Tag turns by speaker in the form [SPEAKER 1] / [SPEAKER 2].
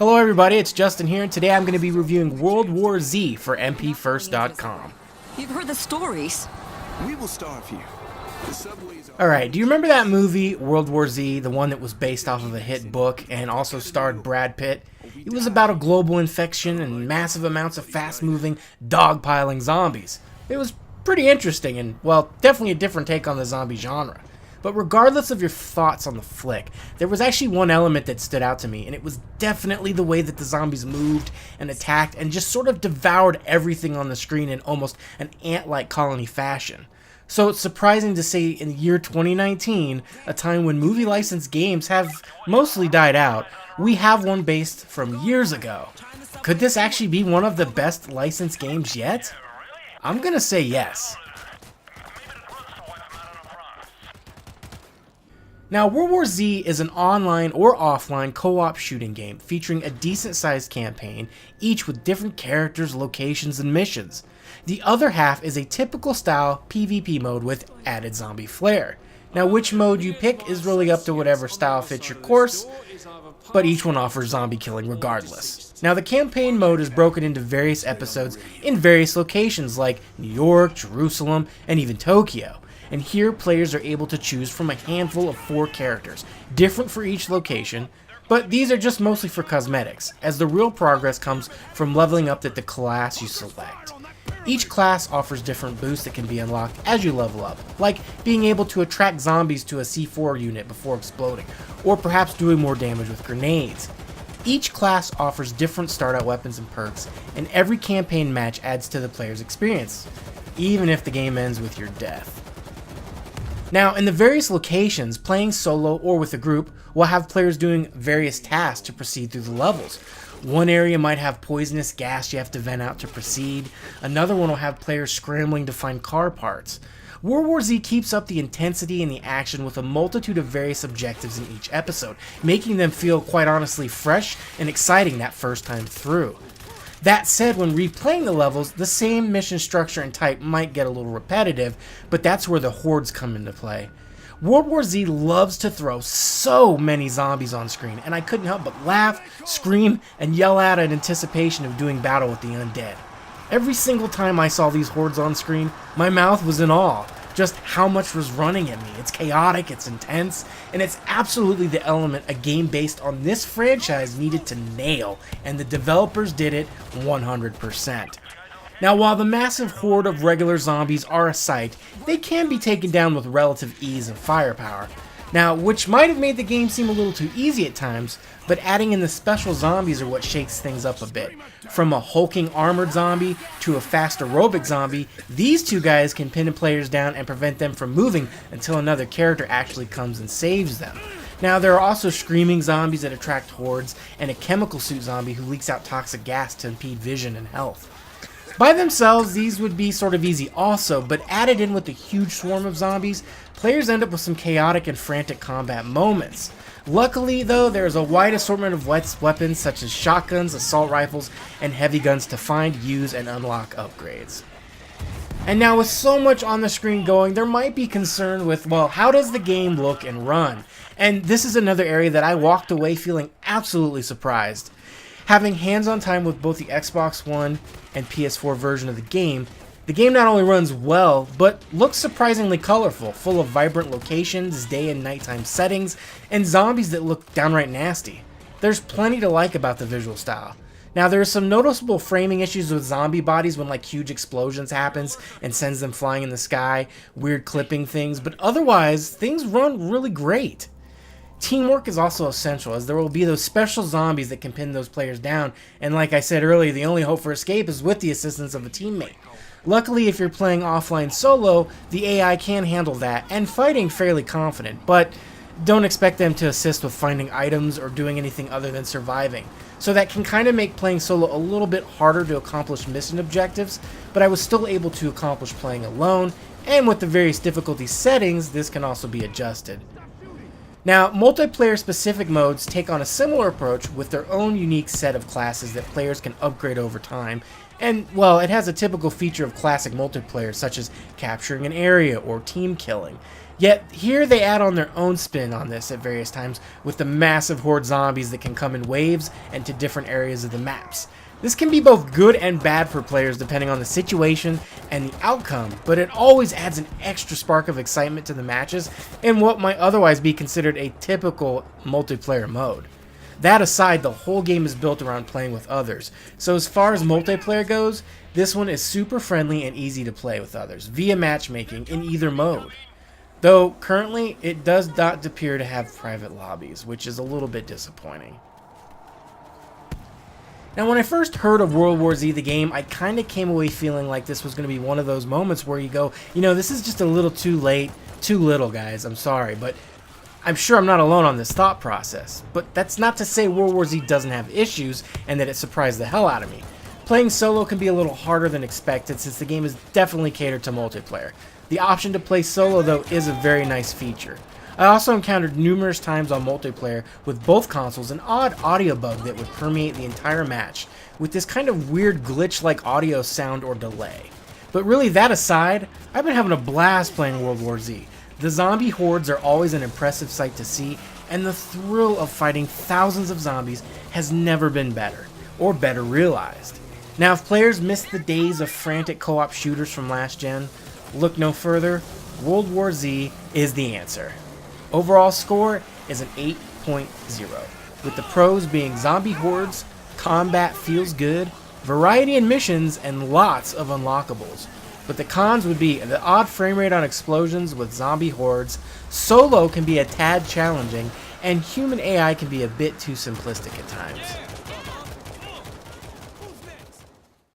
[SPEAKER 1] Hello everybody, it's Justin here, and today I'm going to be reviewing World War Z for MPFirst.com.
[SPEAKER 2] You've heard the stories.
[SPEAKER 3] We will starve here. The subways are...
[SPEAKER 1] Alright, do you remember that movie, World War Z, the one that was based off of a hit book and also starred Brad Pitt? It was about a global infection and massive amounts of fast-moving, dog-piling zombies. It was pretty interesting and, well, definitely a different take on the zombie genre. But regardless of your thoughts on the flick, there was actually one element that stood out to me, and it was definitely the way that the zombies moved and attacked and just sort of devoured everything on the screen in almost an ant-like colony fashion. So it's surprising to say in the year 2019, a time when movie licensed games have mostly died out, we have one based from years ago. Could this actually be one of the best licensed games yet? I'm gonna say yes. Now, World War Z is an online or offline co-op shooting game featuring a decent-sized campaign, each with different characters, locations, and missions. The other half is a typical style PvP mode with added zombie flair. Now, which mode you pick is really up to whatever style fits your course, but each one offers zombie killing regardless. Now, the campaign mode is broken into various episodes in various locations like New York, Jerusalem, and even Tokyo. And here players are able to choose from a handful of 4 characters, different for each location, but these are just mostly for cosmetics, as the real progress comes from leveling up the class you select. Each class offers different boosts that can be unlocked as you level up, like being able to attract zombies to a C4 unit before exploding, or perhaps doing more damage with grenades. Each class offers different startout weapons and perks, and every campaign match adds to the player's experience, even if the game ends with your death. Now, in the various locations, playing solo or with a group will have players doing various tasks to proceed through the levels. One area might have poisonous gas you have to vent out to proceed. Another one will have players scrambling to find car parts. World War Z keeps up the intensity and the action with a multitude of various objectives in each episode, making them feel quite honestly fresh and exciting that first time through. That said, when replaying the levels, the same mission structure and type might get a little repetitive, but that's where the hordes come into play. World War Z loves to throw so many zombies on screen, and I couldn't help but laugh, scream, and yell out in anticipation of doing battle with the undead. Every single time I saw these hordes on screen, my mouth was in awe. Just how much was running at me. It's chaotic, it's intense, and it's absolutely the element a game based on this franchise needed to nail, and the developers did it 100%. Now, while the massive horde of regular zombies are a sight, they can be taken down with relative ease and firepower. Now, which might have made the game seem a little too easy at times, but adding in the special zombies are what shakes things up a bit. From a hulking armored zombie to a fast aerobic zombie, these two guys can pin players down and prevent them from moving until another character actually comes and saves them. Now, there are also screaming zombies that attract hordes, and a chemical suit zombie who leaks out toxic gas to impede vision and health. By themselves, these would be sort of easy also, but added in with a huge swarm of zombies, players end up with some chaotic and frantic combat moments. Luckily, though, there is a wide assortment of weapons such as shotguns, assault rifles, and heavy guns to find, use, and unlock upgrades. And now with so much on the screen going, there might be concern with, well, how does the game look and run? And this is another area that I walked away feeling absolutely surprised. Having hands-on time with both the Xbox One and PS4 version of the game not only runs well, but looks surprisingly colorful, full of vibrant locations, day and nighttime settings, and zombies that look downright nasty. There's plenty to like about the visual style. Now, there are some noticeable framing issues with zombie bodies when like huge explosions happens and sends them flying in the sky, weird clipping things, but otherwise, things run really great. Teamwork is also essential, as there will be those special zombies that can pin those players down, and like I said earlier, the only hope for escape is with the assistance of a teammate. Luckily, if you're playing offline solo, the AI can handle that, and fighting fairly confident, but don't expect them to assist with finding items or doing anything other than surviving. So that can kind of make playing solo a little bit harder to accomplish mission objectives, but I was still able to accomplish playing alone, and with the various difficulty settings, this can also be adjusted. Now, multiplayer-specific modes take on a similar approach with their own unique set of classes that players can upgrade over time, and, well, it has a typical feature of classic multiplayer, such as capturing an area or team killing. Yet, here they add on their own spin on this at various times with the massive horde zombies that can come in waves and to different areas of the maps. This can be both good and bad for players depending on the situation and the outcome, but it always adds an extra spark of excitement to the matches in what might otherwise be considered a typical multiplayer mode. That aside, the whole game is built around playing with others, so as far as multiplayer goes, this one is super friendly and easy to play with others via matchmaking in either mode. Though currently it does not appear to have private lobbies, which is a little bit disappointing. Now, when I first heard of World War Z, the game, I kind of came away feeling like this was going to be one of those moments where you go, you know, this is just a little too late, too little, guys, I'm sorry, but I'm sure I'm not alone on this thought process. But that's not to say World War Z doesn't have issues and that it surprised the hell out of me. Playing solo can be a little harder than expected since the game is definitely catered to multiplayer. The option to play solo, though, is a very nice feature. I also encountered numerous times on multiplayer with both consoles an odd audio bug that would permeate the entire match, with this kind of weird glitch-like audio sound or delay. But really, that aside, I've been having a blast playing World War Z. The zombie hordes are always an impressive sight to see, and the thrill of fighting thousands of zombies has never been better, or better realized. Now, if players miss the days of frantic co-op shooters from last gen, look no further, World War Z is the answer. Overall score is an 8.0, with the pros being zombie hordes, combat feels good, variety in missions, and lots of unlockables. But the cons would be the odd frame rate on explosions with zombie hordes, solo can be a tad challenging, and human AI can be a bit too simplistic at times.